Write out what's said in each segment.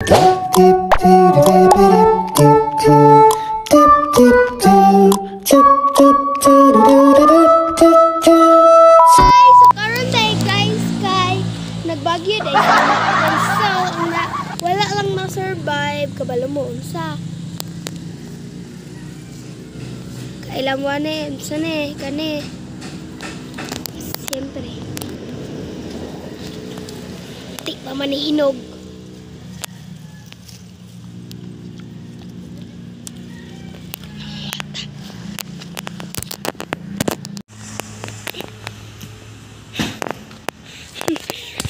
Nagbagyo dahil so, wala lang ma-survive kabalo mo unsa. Kailan mo unsa ne kani. Siyempre. Di pa man hinog.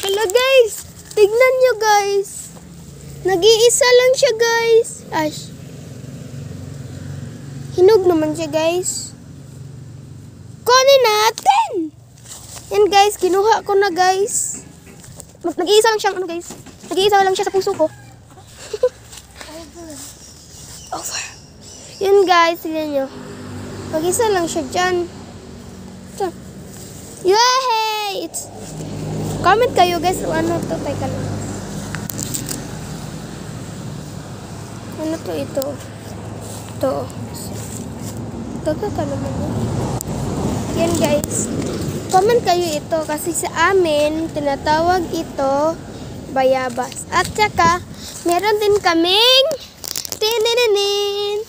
Hello guys, tignan nyo guys. Nag-iisa lang siya guys. Ash. Hinog naman siya guys. Kunin natin. Yan guys, kinuha ko na guys. Nag-iisa lang siyang ano guys. Nag-iisa lang siya sa puso ko. Over. Yan guys, tignan nyo. Nag-iisa lang siya dyan. Yay! Comment kayo guys, ano to, teka lang. Ano to ito? Ito. Taga ka naman yun. Yan guys. Comment kayo ito kasi sa amin, tinatawag ito bayabas. At saka, meron din kaming tininin.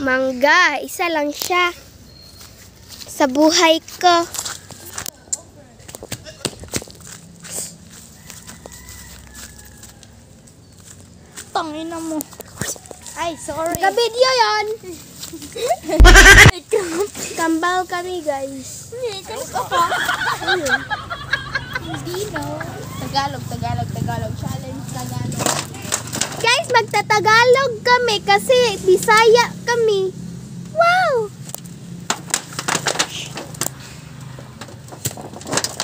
Mangga. Isa lang siya. Sa buhay ko. Tangina mo. Ay, sorry. Ka-video yan. Kambal kami, guys. Kanina pa. Hindi, no. Tagalog. Challenge, Tagalog. Guys, magtatagalog kami kasi Bisaya kami. Wow!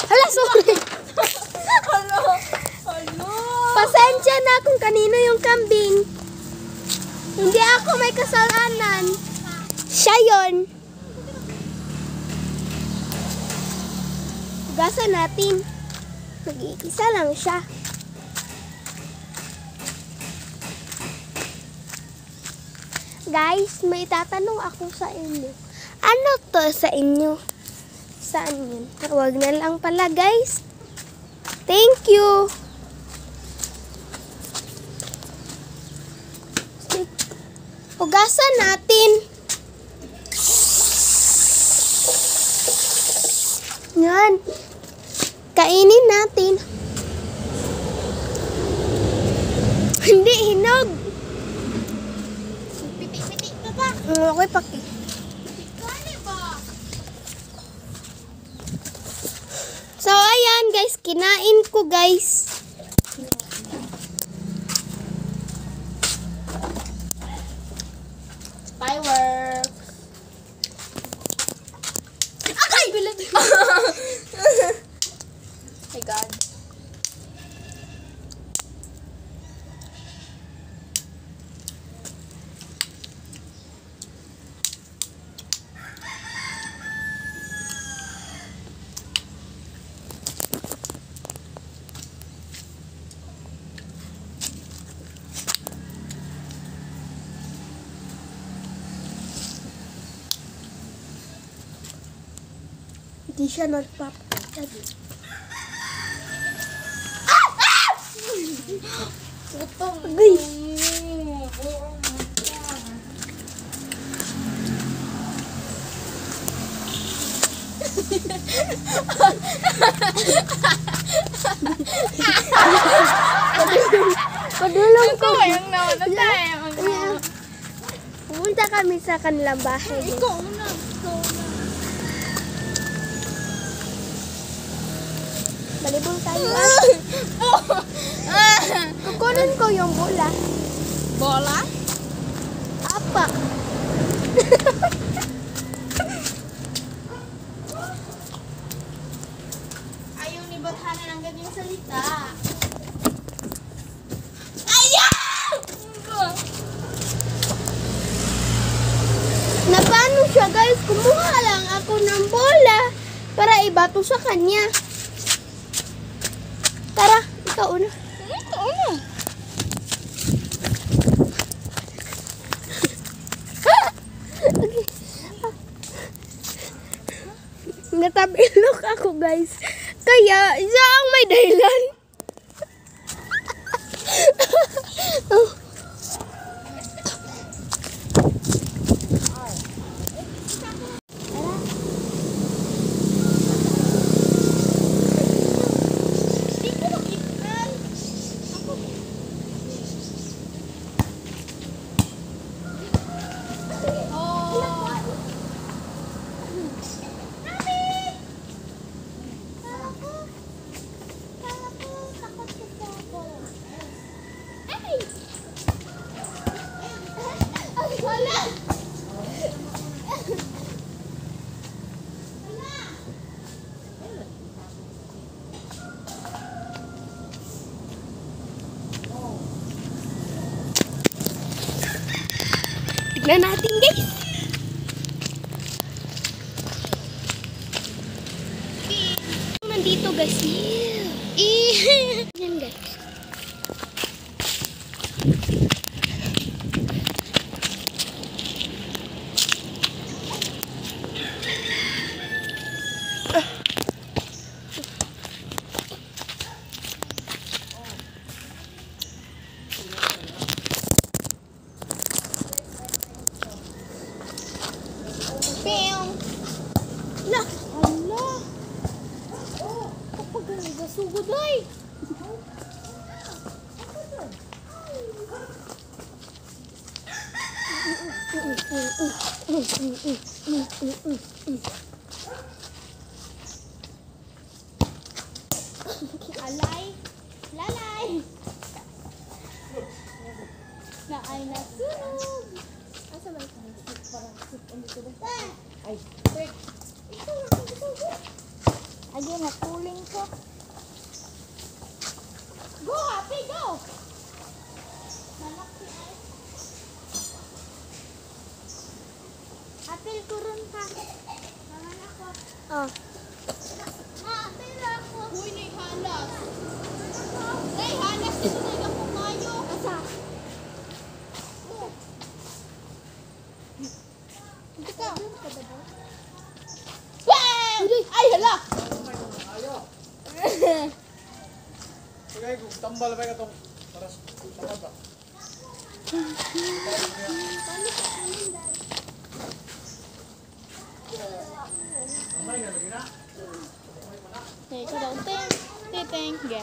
Hala, sorry. Hello. Pasensya na kung kanino yung kambing. Hindi ako may kasalanan. Siya yun. Hugasan natin. Nag-iisa lang siya. Guys, may tatanong ako sa inyo. Ano to sa inyo? Saan yun? Huwag na lang pala guys. Thank you. Hugasan natin. Yan. Kainin natin. Hindi, hinog. Pitik-pitik ka ba? Okay, paki. So, ayan guys. Kinain ko guys. Fireworks. Ay! Bilat. My God. Hindi siya nagpap. Putong. Agay. Padulong ko. Yung nauna tayo. Pumunta kami sa kanilang bahay. Ikaw na. Balibol tayo. Kukunin ko yung bola. Bola? Apa? Ayaw ni Bathana ng ganyang salita. Na paano siya guys? Kumuha lang ako ng bola para ibato sa kanya. Tara, ikaw una. Ito na. natabilok ako guys. Kaya siya ang may dahilan. Oh. Tignan natin guys. Nandito guys. Yan guys. La, Allah. Oh, kapag sugod ay. Alay. Lalay. Na ay nasunog. Asa man ka? Ay, quick. Ayun, napuling ko. Go, Happy, go! Malaki ay. Apil ko ron ka. Naman ako. Oh. Apil ako. Uy, may halas. May halas. Sinag ako kayo. Asa? Hindi ka. Wow! Ay, hala! Sige, kung tambal ba itong para sa mata. Mamay na lagi na. Okay, ikaw daw. Ting. Titeng. Ge.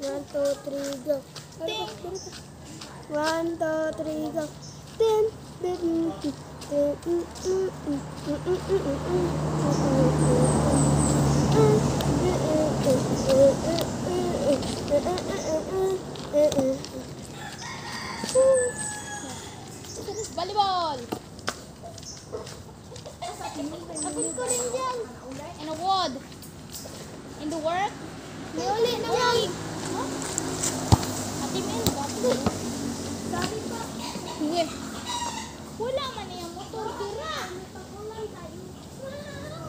1, 2, 3, go. Ting. 1, 2, 3, go. Tin, tin, tin, Volleyball. Apil ko rin dyan. In a wood. In the work. May uli na lang. Ati men, gato. Sabi pa. Uwe. Wala man yung motor dira. Wala tayo.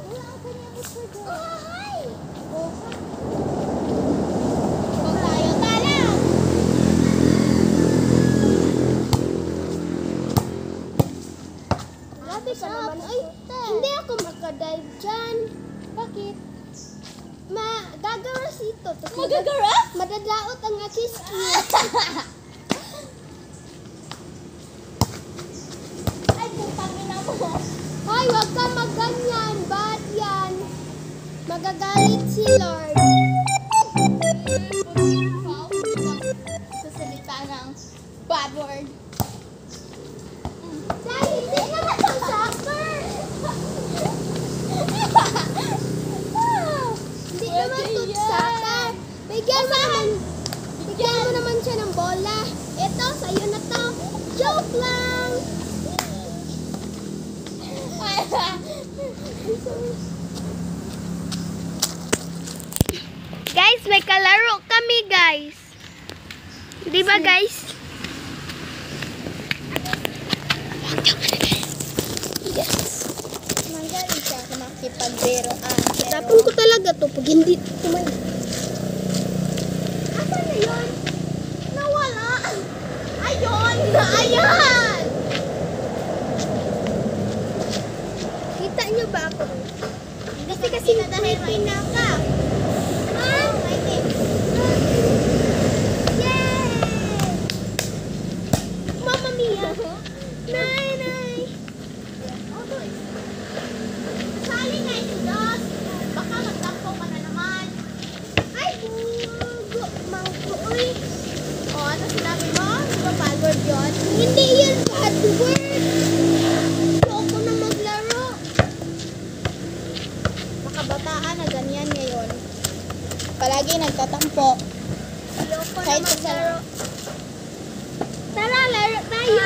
Wala ka niya motor dira. Ay! Kung tayo tala. Grabe ka naman. Ay, hindi ako makadive dyan. Bakit? Magagaras ito. Magagaras? Madadaot ang akiski. Ay, putang ina mo. Hoy, wag ka magganyan. Bad yan. Magagalit si Lord. Sa salita ng bad word. Dahil hindi naman ang soccer. Hindi naman ito soccer. Bigyan mo naman siya ng bola. Ito, sa'yo na to. Joke lang. Guys, may kalaro kami, guys. Di ba, guys? Yes. Magaling siya kung makipagbiroan. Tapon ko talaga to pag hindi tumayo. Asan na yun? Nawala. Ayun! Ayan! Kita niyo ba ako? Hindi Ate kasi dahil pinaka. Ah, my name. Yay! Mamma mia. Nay, nay. Sali na ito, Dos. Baka magtampo ka na naman. Ay, mangko. Uy. O, ano sinabi mo? Di ba bad word yun? Hindi yun bad word. Ayoko na maglaro. Makabataan na ganyan ngayon. Palagi nagtatampo. Ayoko na Kahit sa maglaro. Tara, laro tayo.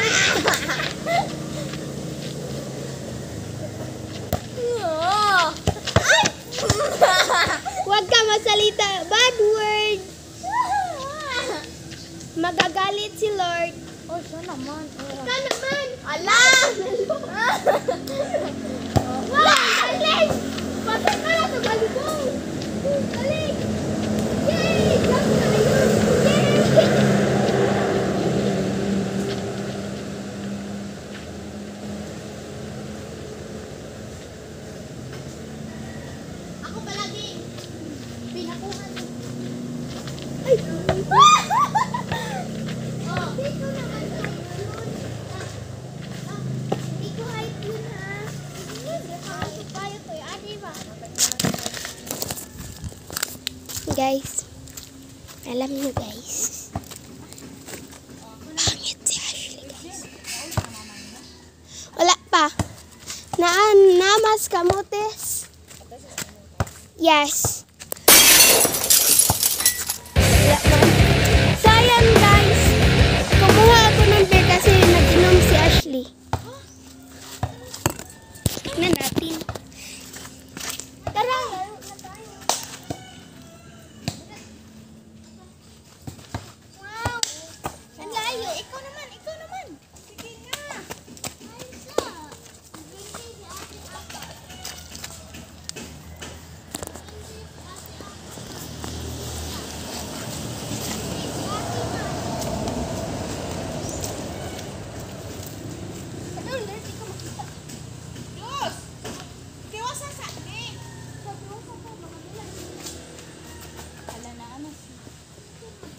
Huwag ka masalita. Bad word. Magagalit si Lord. Oh, siya naman. Ikaw naman. Ala! Wow, galing. Pasok ka na sa balibong. Galing. Yay! Jump tayo. Yay! Ako palagi. Pinakuhan. Ay! Oh. Dito naman tayo. Hindi ko hype yun ha. Guys, alam nyo guys, pangit si Ashley guys. Wala pa. Namas kamotes. Yes. Wala pa. Sayang guys. Kumuha ako ng beer kasi nag-inom si Ashley. Tignan natin. Tara. Wow! Ang layo. Ikaw naman. Ikaw naman. Sige nga. Diyos! Kiwas sa sakit. Ala na ano.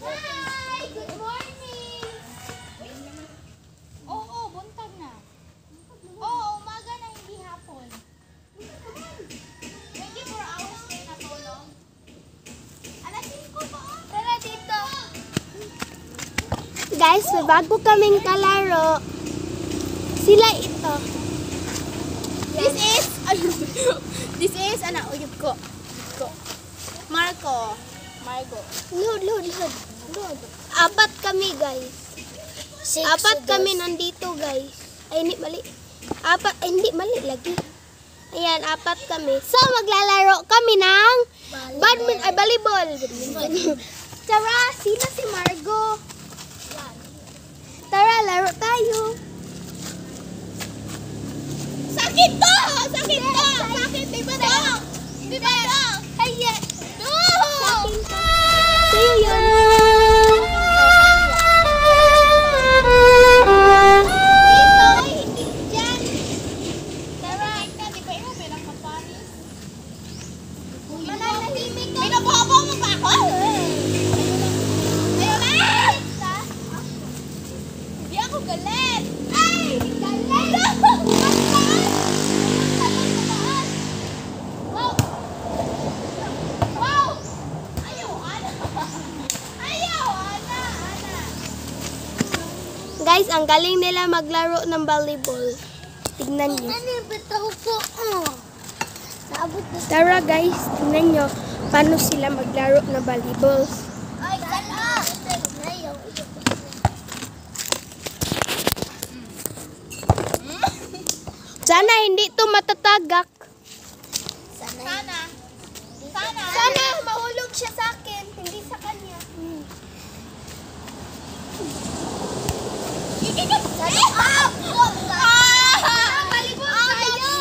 Hi! Good morning! Oo, buntag na. Oo, umaga na hindi hapon. 24 hours kayo natulog. Alas 5 pa. Tara dito. Guys, may bago kaming kalaro. Sila ito. This is ano, uyog ko. Marco. Load. Apat kami guys. Apat kami nandito guys. Ay, hindi mali. Hindi mali lagi. Ayan, apat kami. So, maglalaro kami ng volleyball. Tara, sino si Margo? Tara, laro tayo. Sakit to! Sakit to! Sakit, di ba to? Di ba to? Kaya! To! Sa'yo yun. Ito ay hindi dyan. Tara, ka, di ba ikaw bilang kaparis? Mananahimik ka. Pinabobo mo pa ako? Ayaw na! Hindi ako galit. Ay, galing. Wow! Wow! Ayaw, Ana! Ayaw, Ana! Guys, ang galing nila maglaro ng volleyball. Tignan nyo. bitaw po? Naabot na. Tara guys, tignan nyo paano sila maglaro ng volleyball. Ay, kala! Sana hindi to matatagak. Sana. Sana. Sana mahulog siya sa akin, hindi sa kanya.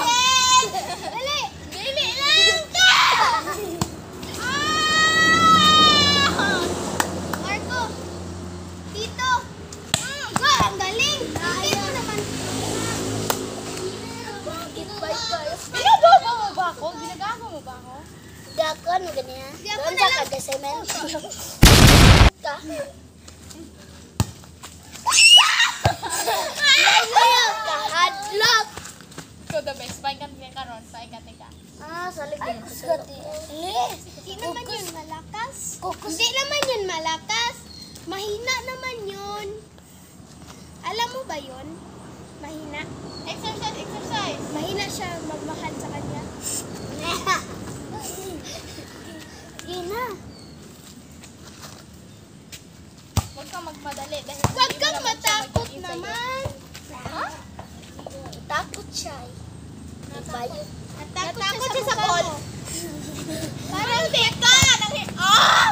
Dali! Dili lang ka! Marco, dito. Go, ang galing. Dito naman. Pinabobo mo ba ako? Ginagago mo ba ako? Gakon, ganyan. Doon sa kada-semento. Ka. Kahadlok. So the best. Paingkat niya karon. Paingkat ka. Salig din ko sa Hindi naman yun malakas. Hindi naman yun malakas. Mahina naman yun. Alam mo ba yun? Mahina. Exercise. Mahina siya magmahal sa kanya. Ina. Huwag kang magmadali. Huwag kang matakot naman. Ha? Takot siya. Bayo. Natakot siya sa ball. Parang teka. Oh!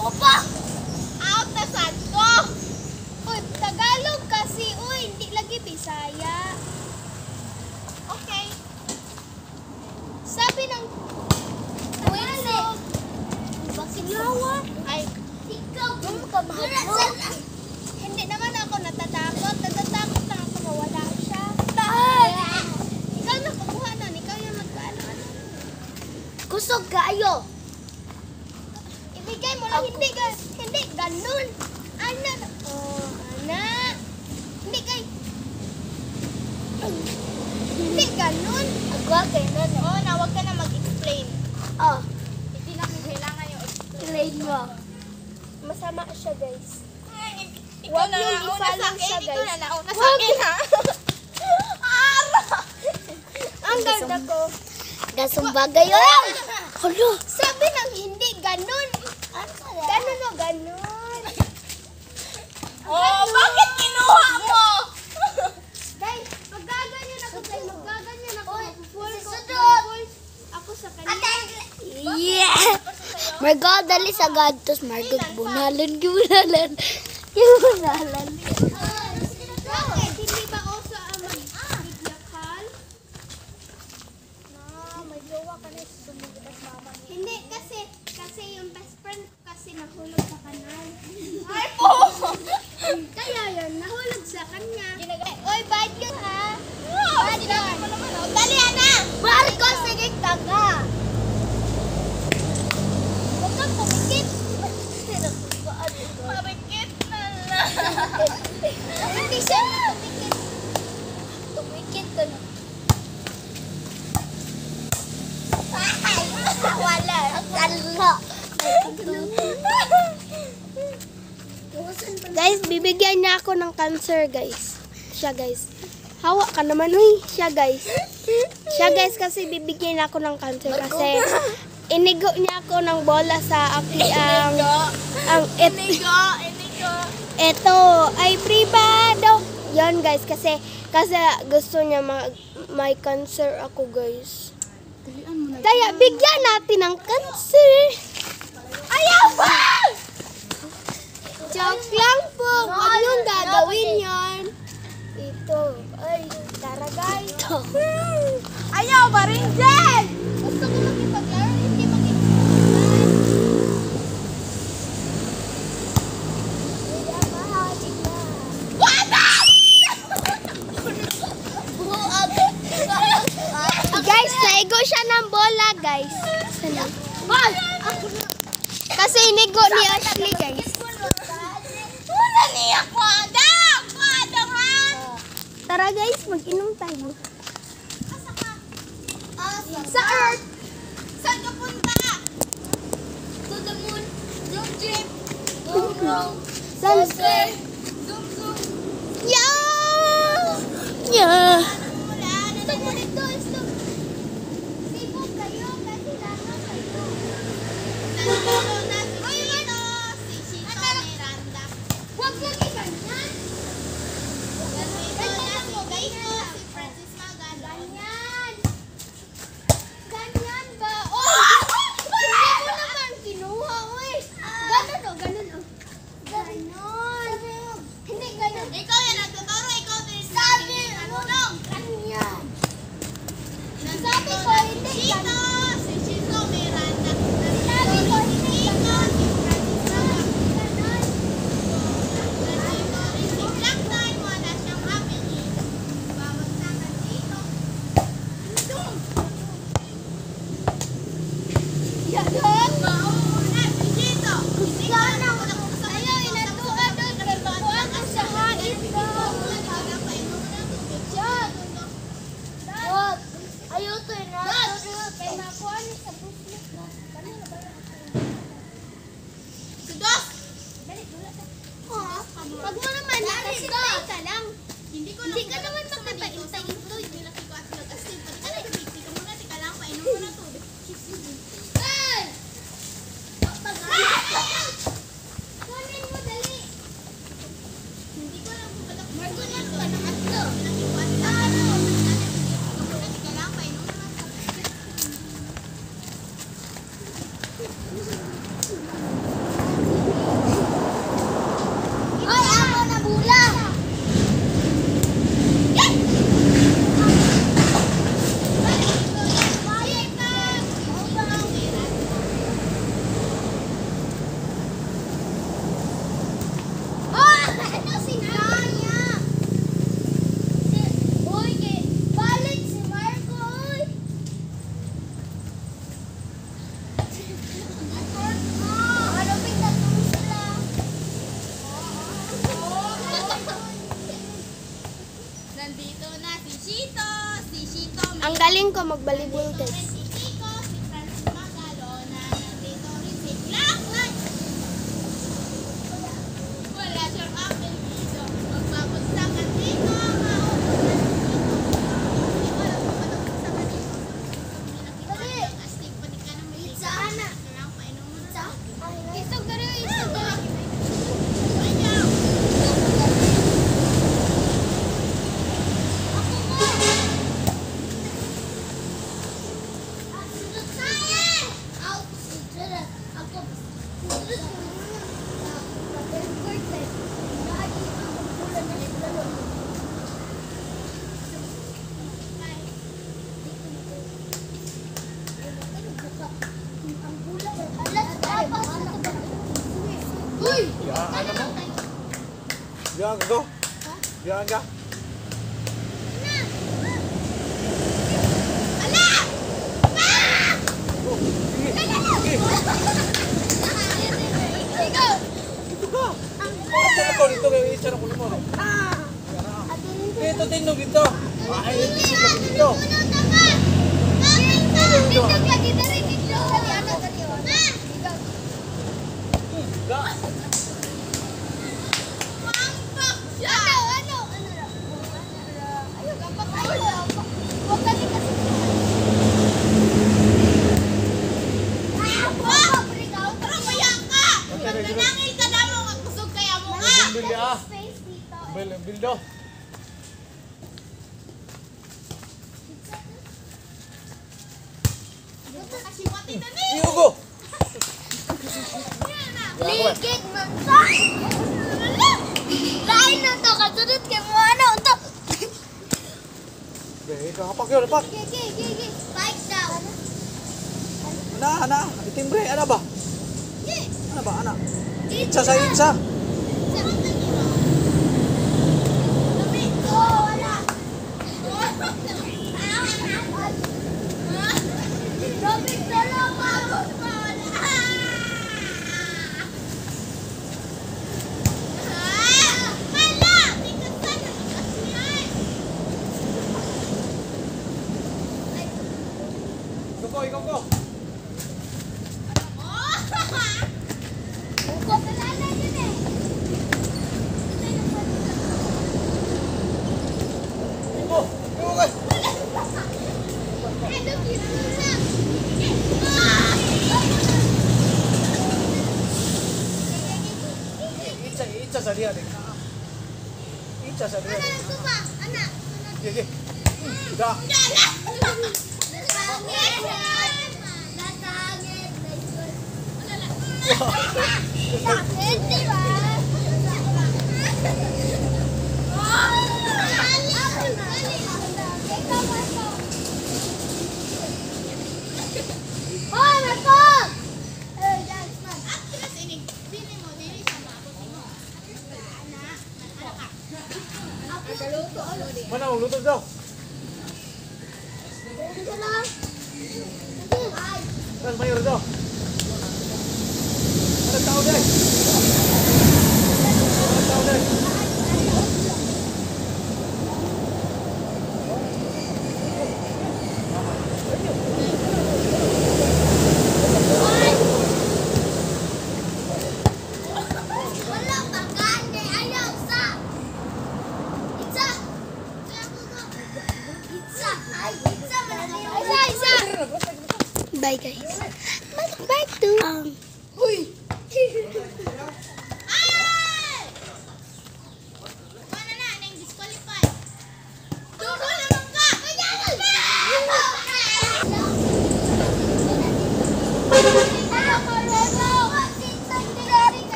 Opa! Out na sad ko. Uy, Tagalog kasi. Uy, hindi lagi Bisaya. Okay. Sabi ng Tagalog. Basilawa. Ay, Ikaw, kung ka mahal. hindi naman ako natatakot. Natatakot lang ako mawala siya. Ikaw na kumuha nun. Ikaw yung magkaano-ano. Kusog kayo. Ibigay mo lang. Hindi ganun. Ana. Oh, ana. Hindi kay. Hindi ganun. Ako kay nanay. Oh, na wag ka na mag-explain. Oh, Hindi namin kailangan yung explain. play mo. Masama siya, guys. Ikaw Wag na yung nauna i-follow sa akin, siya, ikaw guys. na nauna sa akin, ha? Ang ganda ko. Gasumba gayon. Hala. Sabi ng hindi ganun. Ganun o ganun. Oh, bakit kinuha mo? Guys, magaganyan ako, guys. Magaganyan ako. Ako sa kanya. Yeah. Margot, dali sa gadtos. Margot, bunalan. Bunalan. Bunalan. Bakit? Hindi ba oso ang mag-bidyakal? May jowa ka na sumugod at mama niya. Hindi, kasi yung best friend kasi nahulog sa kanal. Ay po! Kaya yun, nahulog sa kanya. Oy, bad yun ha. Bad yun. Dali, Ana! Marco, sige taga. Huwag kang pumikit. Marikit na lang. Hindi siya pumikit. Tumikit ka na. Wala. Talo. Guys, bibigyan niya ako ng cancer, guys. Siya, guys. Hawa ka naman, uy. Siya, guys. Siya, guys, kasi bibigyan niya ako ng cancer kasi inigo niya ako ng bola sa aki ang ito ay privado. Yon, guys, kasi gusto niya may cancer ako, guys. Kaya bigyan natin ng cancer. Ayaw ba? Joke lang po. Huwag niyong gagawin yon. Ito. Ay, tara guys. Ayaw ba rin dyan? Gusto ko makipaglaro, hindi makipaglaruan. Guys, naigo siya ng bola, guys. Kasi inigo ni Ashley, guys. Wala niya kwada! Kwada ha! Tara guys, mag-inom tayo. Sa Earth! Saan ka punta? To the moon. Zoom trip. Go row. Sunset. Zoom zoom. Yeah! Yeah! Ikaw yan nagtuturo, ikaw din sabi, anong? Ganyan. Sabi ko, hindi Chito, ganun. si Chito Miranda. Sabi ko, hindi ganun. Wag mo naman, nakasintay ka lang. Hindi ka naman magpapaintay ito. Hindi na ko at nag-astin. Pagkalay, hindi ka muna, tika lang, painom mo na tubig. Hey! Kunin mo, dali. Hindi ko lang pumatak. Margo na ka, nakatlo. Tika lang, painom mo na tubig. Ay, ako na bula! Ano si Naya? Uy, balik si Marco, uy! Ano pinatulong sila? Nandito na si Chito, Ang galing ko magbalibol guys. si Kiko, si Francis Magalona, nandito rin si Blacklight. Wala siyang apel dito. Magpapagsakan dito, mauulan dito. Wala po patapos sa kanito. Dali! Astig, pati ka na may pizza, Ana. Kailangan painom mo na. Isog na rin, isog na rin. Ayaw! Ako mo! Uy! Biyaan na mo. Biyaan ka ko. Biyaan ka. Ala! Oh, sige. Sige. Ikaw! Dito ka. Dito ko dito kayo isa na kuno mo. Dito din no dito. Ay, dito ka dito. Dito lagi na rin dito. Dali, ano, dali, oh. Ikaw. Da. Pampak siya! Ano? Ayaw, gampak tayo. Huwag ka din kasi. Mamaya ka! Nanangay ka na mo, kusog kaya mo nga! Bili ah. Space dito. Bildo. Kasi pati na ni! Iugo. Ligig man sa! Lain na to, kasunod kay mo ano to! Be, kapak yun, kapak. Gigi! Spike down! Ana. Itimbre, ana ba? Gigi! Ana ba, ana? Itsa sa itsa. Sarap na nila! Oh, wala! Robin, tulong mo! Hala! Tingnan sana! Kasiyan! Ikaw ko. Oh! Buko ka lala yun eh! Iugo. Iugo guys. Ano kinuna? Itsa sa dia. Itsa sa dia. Ano ito ba? Anak! Sige. Da. Sakit, di ba? Hoy, Marco! Mana ang lutod daw? Kan mayor daw. Ano tao dai? Ano tao dai? Wala pa. barangay, guys. Batu. Uy!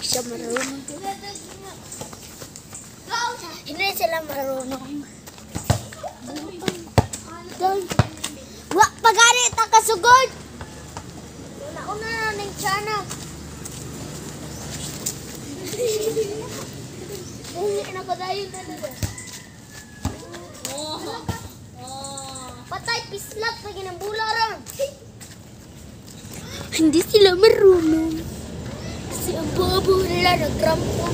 Siya marunong. Hindi sila marunong. Wa, pagani ta kasugod. Una na ning tiyanak. Hindi na ko dayon na dito. Patay pislap lagi ng bula ron. Hindi sila marunong. Kasi ang bobo nila nagrampo.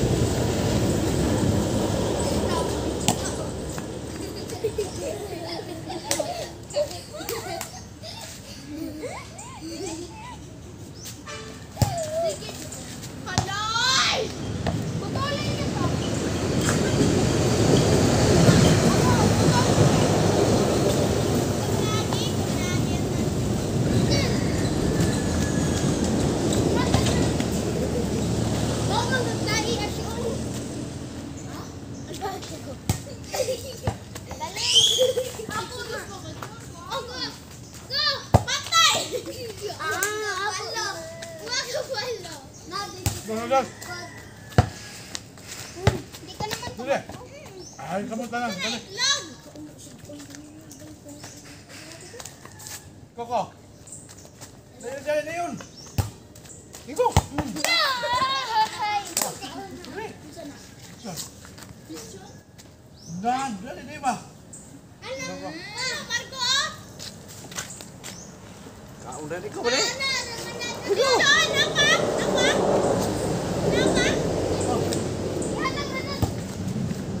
Bagagas. Dali. Ay, kamu tangan. Dali. Koko. Dali, dali, dali yun. Iko. Dan, dali, dali ba? Udah ikaw ba rin?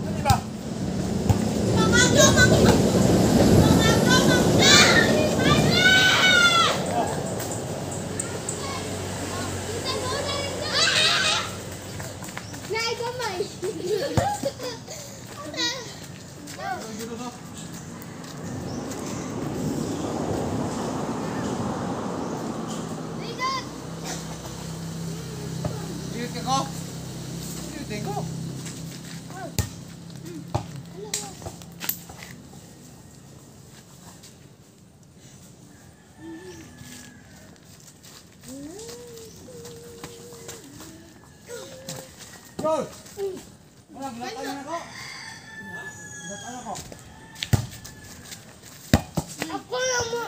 Dali ba? Dito ko. Dito ko. Go! Wala, ginatayo na ko. Ginatayo ko. Ako lang mo.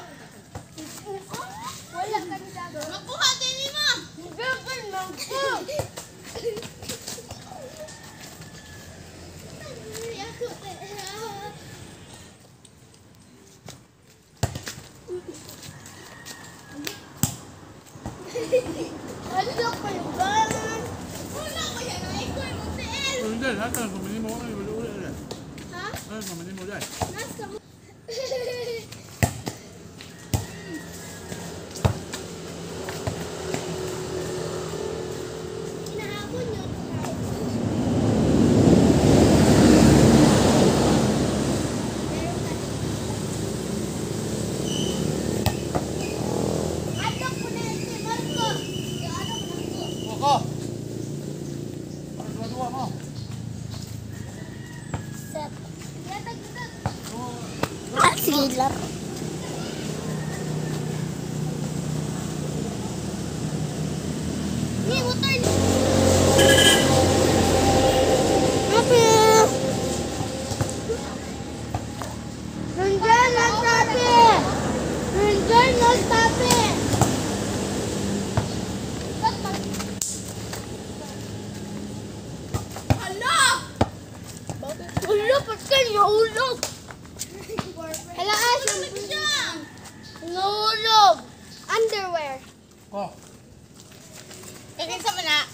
Wala ka nila. Makuha din mo! Gagawin lang ko. Ano pa yung galan? Wala ko yan. Ay, ko yung hotel. Hindi, lahat na. Pumili mo. Ulit. Ha? Ay, pumili mo dyan. Nasa mo. Inahabon yun. Ano po na yun si Marco? Ano po na yun? Koko! Ano dua-dua mo? Set. Gatag-gatag. Sige lang. Ni, water. Happy! Nandiyan ang tabi! Nandiyan ang tabi! Hala! Ulo, patay niya ulog! Hala, Ash. Nahulog! Underwear. Oh. Kakinsa mo na.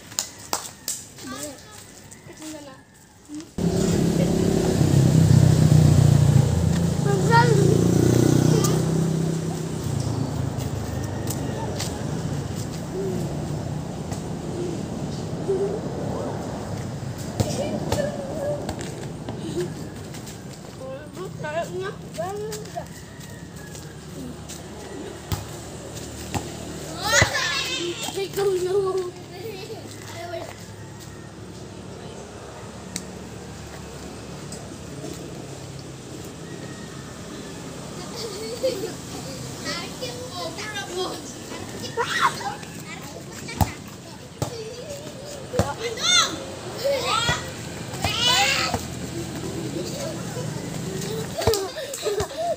Oh no.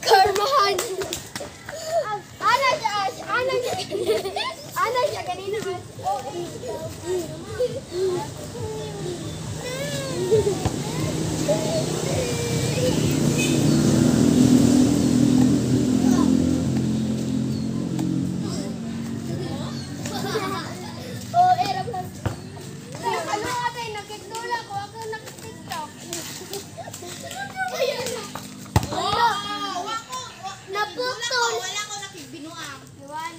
Karmahan. Ana siya kanina. Oh, era plus. Ano ate, nakikdula ko ako naka-TikTok. Naputol. Wala ko nakigbinuang. Iwan.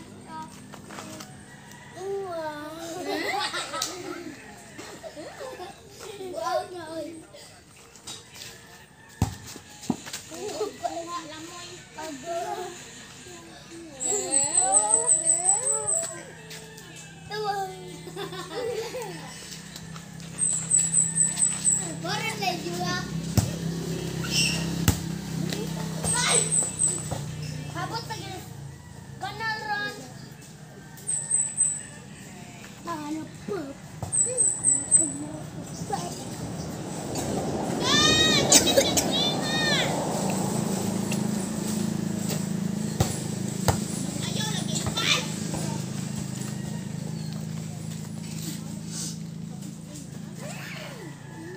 Wow, no. Borra na juga. Habot pa gini. Banal ron. Ano po?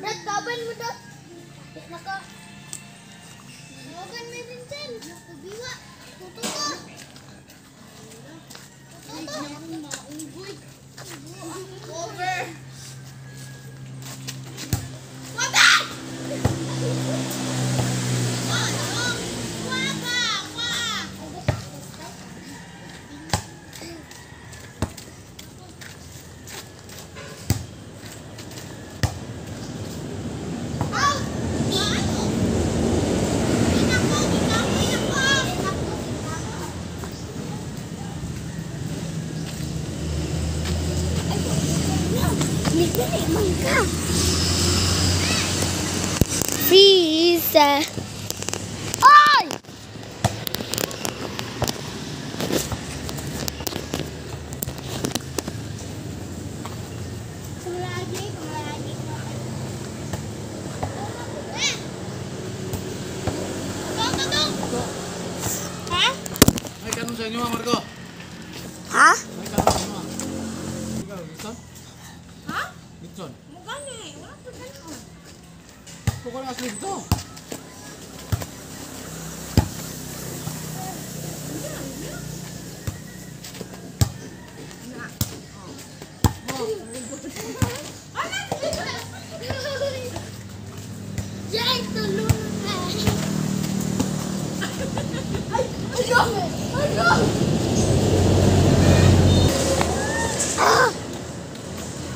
Brad, kaban mo daw. Naka. Nawagan may Vincent. Nakubiwa. Tututo. Over. Freeze. Ay! Kumulagi. Ha? May kanon sa inyo, Marco. Ha? May kanon sa inyo. Ikaw, Gibson? Ha? Gibson. Mugani. Wala pa ganun. Ito ka na asli dito. Jay, tulungan na.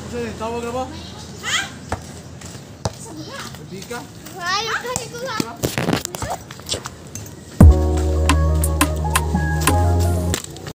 Kasi, tawag na ba? Ha? Sabi ka? Ayaw kasi ko ha.